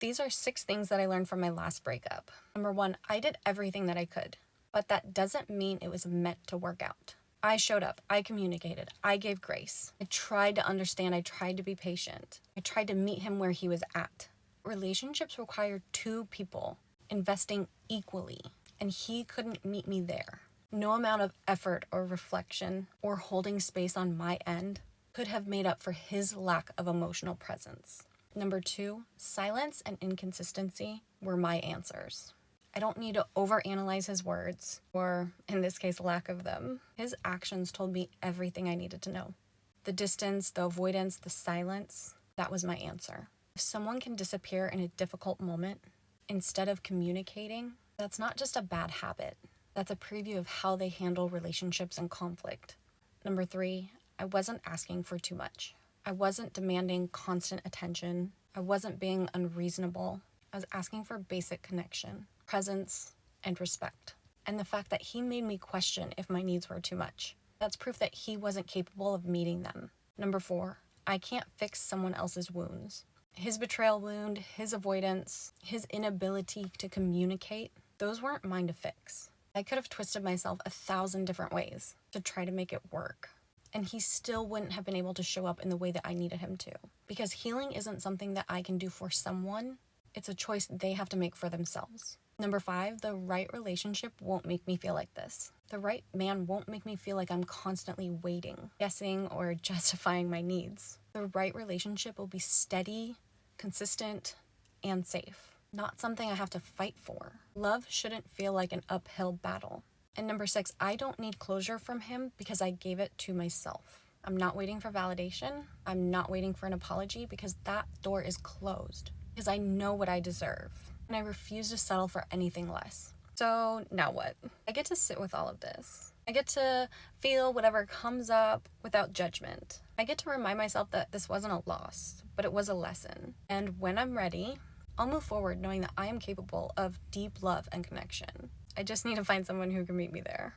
These are 6 things that I learned from my last breakup. Number 1, I did everything that I could, but that doesn't mean it was meant to work out. I showed up, I communicated, I gave grace. I tried to understand, I tried to be patient. I tried to meet him where he was at. Relationships require 2 people investing equally, and he couldn't meet me there. No amount of effort or reflection or holding space on my end could have made up for his lack of emotional presence. Number 2, silence and inconsistency were my answers. I don't need to overanalyze his words, or in this case, lack of them. His actions told me everything I needed to know. The distance, the avoidance, the silence, that was my answer. If someone can disappear in a difficult moment instead of communicating, that's not just a bad habit. That's a preview of how they handle relationships and conflict. Number 3, I wasn't asking for too much. I wasn't demanding constant attention. I wasn't being unreasonable. I was asking for basic connection, presence, and respect. And the fact that he made me question if my needs were too much. That's proof that he wasn't capable of meeting them. Number 4, I can't fix someone else's wounds. His betrayal wound, his avoidance, his inability to communicate, those weren't mine to fix. I could have twisted myself 1,000 different ways to try to make it work. And he still wouldn't have been able to show up in the way that I needed him to. Because healing isn't something that I can do for someone. It's a choice they have to make for themselves. Number 5, the right relationship won't make me feel like this. The right man won't make me feel like I'm constantly waiting, guessing, or justifying my needs. The right relationship will be steady, consistent, and safe. Not something I have to fight for. Love shouldn't feel like an uphill battle. And number 6, I don't need closure from him because I gave it to myself. I'm not waiting for validation. I'm not waiting for an apology because that door is closed. Because I know what I deserve. And I refuse to settle for anything less. So now what? I get to sit with all of this. I get to feel whatever comes up without judgment. I get to remind myself that this wasn't a loss, but it was a lesson. And when I'm ready, I'll move forward knowing that I am capable of deep love and connection. I just need to find someone who can meet me there.